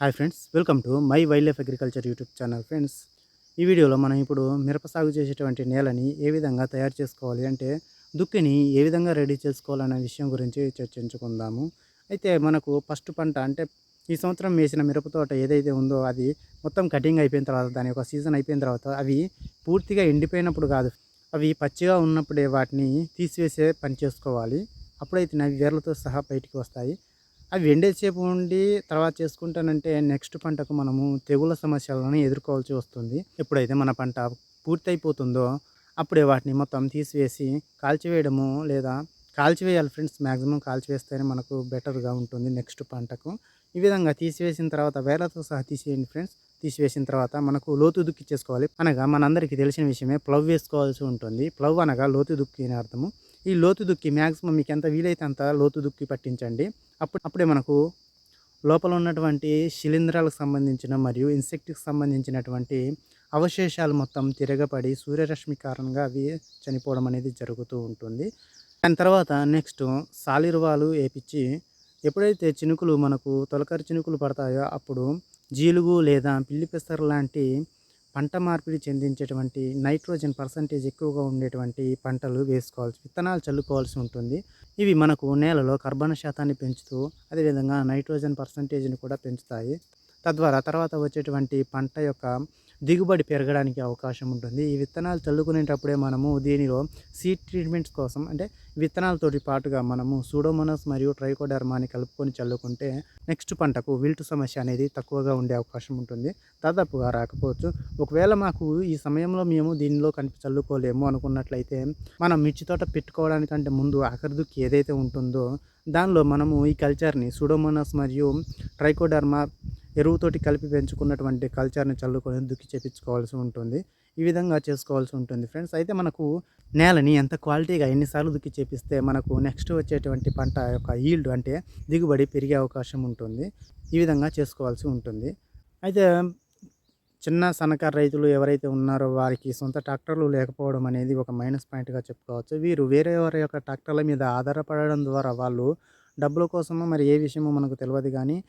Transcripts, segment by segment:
Hi friends, welcome to my wild life agriculture YouTube channel. Friends, ఈ వీడియోలో మనం ఇప్పుడు మిరప సాగు చేసేటువంటి నేలని ఏ విధంగా తయారు చేసుకోవాలి అంటే దుక్కిని ఏ విధంగా రెడీ చేసుకోవాలనే విషయం గురించి చర్చించుకుందాము. అయితే మనకు ఫస్ట్ పంట అంటే ఈ సంవత్సరం వేసిన మిరప తోట ఏదైతే ఉందో అది మొత్తం కటింగ్ అయిపోయిన తర్వాత దాని యొక్క సీజన్ అయిపోయిన తర్వాత అవి పూర్తిగా ఎండిపోయినప్పుడు కాదు, అవి పచ్చిగా ఉన్నప్పుడే వాటిని తీసివేసే పని చేసుకోవాలి. అప్పుడైతే అవి వేర్లతో సహా బయటికి వస్తాయి. అవి ఎండేసేపు ఉండి తర్వాత చేసుకుంటానంటే నెక్స్ట్ పంటకు మనము తెగుళ్ళ సమస్యలను ఎదుర్కోవాల్సి వస్తుంది. ఎప్పుడైతే మన పంట పూర్తయిపోతుందో అప్పుడే వాటిని మొత్తం తీసివేసి కాల్చివేయడము లేదా కాల్చివేయాలి ఫ్రెండ్స్. మ్యాక్సిమం కాల్చివేస్తేనే మనకు బెటర్గా ఉంటుంది నెక్స్ట్ పంటకు. ఈ విధంగా తీసివేసిన తర్వాత వేర్లతో సహా తీసేయండి ఫ్రెండ్స్. తీసివేసిన తర్వాత మనకు లోతు దుక్కి చేసుకోవాలి. అనగా మనందరికీ తెలిసిన విషయమే ప్లవ్ వేసుకోవాల్సి ఉంటుంది. ప్లవ్ అనగా లోతు దుక్కి అని అర్థము. ఈ లోతు దుక్కి మ్యాక్సిమం మీకు ఎంత వీలైతే అంత లోతు దుక్కి పట్టించండి. అప్పుడే మనకు లోపల ఉన్నటువంటి శిలీంధ్రాలకు సంబంధించిన మరియు ఇన్సెక్ట్కి సంబంధించినటువంటి అవశేషాలు మొత్తం తిరగబడి సూర్యరశ్మి కారణంగా అవి చనిపోవడం అనేది జరుగుతూ ఉంటుంది. దాని తర్వాత నెక్స్ట్ సాలిరువాలు వేపించి ఎప్పుడైతే చినుకులు మనకు తొలకరి చినుకులు పడతాయో అప్పుడు జీలుగు లేదా పిల్లి పెసర లాంటి పంట మార్పిడి చెందించేటువంటి నైట్రోజన్ పర్సంటేజ్ ఎక్కువగా ఉండేటువంటి పంటలు వేసుకోవాల్సి, విత్తనాలు చల్లుకోవాల్సి ఉంటుంది. ఇవి మనకు నేలలో కర్బన శాతాన్ని పెంచుతూ అదేవిధంగా నైట్రోజన్ పర్సంటేజ్ని కూడా పెంచుతాయి. తద్వారా తర్వాత వచ్చేటువంటి పంట యొక్క దిగుబడి పెరగడానికి అవకాశం ఉంటుంది. ఈ విత్తనాలు చల్లుకునేటప్పుడే మనము దీనిలో సీడ్ ట్రీట్మెంట్స్ కోసం అంటే విత్తనాలతోటి పాటుగా మనము సూడోమోనాస్ మరియు ట్రైకోడర్మాని కలుపుకొని చల్లుకుంటే నెక్స్ట్ పంటకు విల్టు సమస్య అనేది తక్కువగా ఉండే అవకాశం ఉంటుంది. దాదాపుగా రాకపోవచ్చు. ఒకవేళ మాకు ఈ సమయంలో మేము దీనిలో చల్లుకోలేము అనుకున్నట్లయితే మనం మిర్చి తోట పెట్టుకోవడానికంటే ముందు ఆఖరి దుక్కి ఏదైతే ఉంటుందో దానిలో మనము ఈ కల్చర్ని సూడోమోనాస్ మరియు ట్రైకోడర్మా ఎరువుతోటి కలిపి పెంచుకున్నటువంటి కల్చర్ని చల్లుకొని దుక్కి చేపించుకోవాల్సి ఉంటుంది. ఈ విధంగా చేసుకోవాల్సి ఉంటుంది ఫ్రెండ్స్. అయితే మనకు నేలని ఎంత క్వాలిటీగా ఎన్నిసార్లు దుక్కి చేపిస్తే మనకు నెక్స్ట్ వచ్చేటువంటి పంట యొక్క ఈల్డ్ అంటే దిగుబడి పెరిగే అవకాశం ఉంటుంది. ఈ విధంగా చేసుకోవాల్సి ఉంటుంది. అయితే చిన్న సన్నకారు రైతులు ఎవరైతే ఉన్నారో వారికి సొంత ట్రాక్టర్లు లేకపోవడం అనేది ఒక మైనస్ పాయింట్గా చెప్పుకోవచ్చు. వీరు వేరే వారి యొక్క ట్రాక్టర్ల మీద ఆధారపడడం ద్వారా వాళ్ళు డబ్బుల కోసమో మరి ఏ విషయమో మనకు తెలియదు కానీ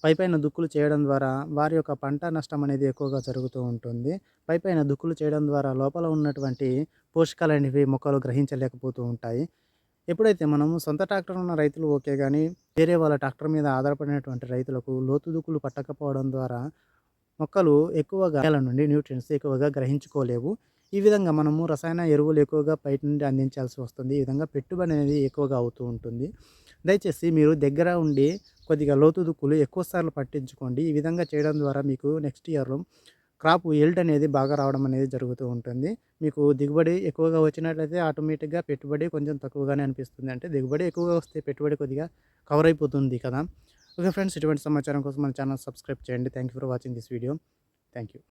పైపైన దుక్కులు చేయడం ద్వారా వారి యొక్క పంట నష్టం అనేది ఎక్కువగా జరుగుతూ ఉంటుంది. పైపైన దుక్కులు చేయడం ద్వారా లోపల ఉన్నటువంటి పోషకాలు అనేవి మొక్కలు గ్రహించలేకపోతూ ఉంటాయి. ఎప్పుడైతే మనము సొంత ట్రాక్టర్ ఉన్న రైతులు ఓకే కానీ వేరే వాళ్ళ ట్రాక్టర్ మీద ఆధారపడినటువంటి రైతులకు లోతు దుక్కులు పట్టకపోవడం ద్వారా మొక్కలు ఎక్కువగా నేల నుండి న్యూట్రియంట్స్ ఎక్కువగా గ్రహించుకోలేవు. ఈ విధంగా మనము రసాయన ఎరువులు ఎక్కువగా బయట నుండి అందించాల్సి వస్తుంది. ఈ విధంగా పెట్టుబడి అనేది ఎక్కువగా అవుతూ ఉంటుంది. దయచేసి మీరు దగ్గర ఉండి కొద్దిగా లోతు దుక్కులు ఎక్కువ సార్లు పట్టించుకోండి. ఈ విధంగా చేయడం ద్వారా మీకు నెక్స్ట్ ఇయర్లో క్రాప్ ఈల్డ్ అనేది బాగా రావడం అనేది జరుగుతూ ఉంటుంది. మీకు దిగుబడి ఎక్కువగా వచ్చినట్లయితే ఆటోమేటిక్గా పెట్టుబడి కొంచెం తక్కువగానే అనిపిస్తుంది. అంటే దిగుబడి ఎక్కువగా వస్తే పెట్టుబడి కొద్దిగా కవర్ అయిపోతుంది కదా. ఓకే ఫ్రెండ్స్, ఇటువంటి సమాచారం కోసం మన ఛానల్ సబ్స్క్రైబ్ చేయండి. Thank you for watching this video. Thank you.